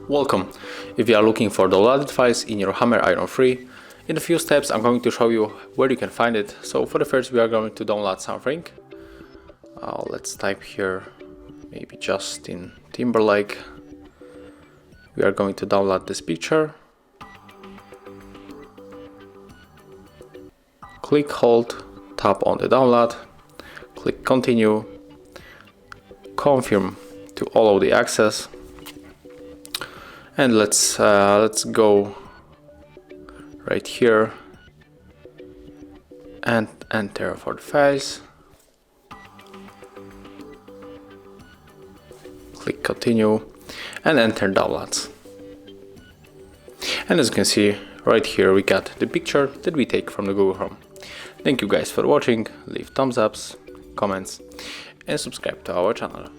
Welcome! If you are looking for the downloaded files in your Hammer Iron 3, in a few steps I'm going to show you where you can find it. So for the first we are going to download something. Let's type here maybe Justin Timberlake. We are going to download this picture. Click, hold, tap on the download, click continue, confirm to allow the access. And let's go right here and enter for the files. Click continue and enter downloads. And as you can see right here we got the picture that we take from the Google Chrome. Thank you guys for watching, leave thumbs ups, comments and subscribe to our channel.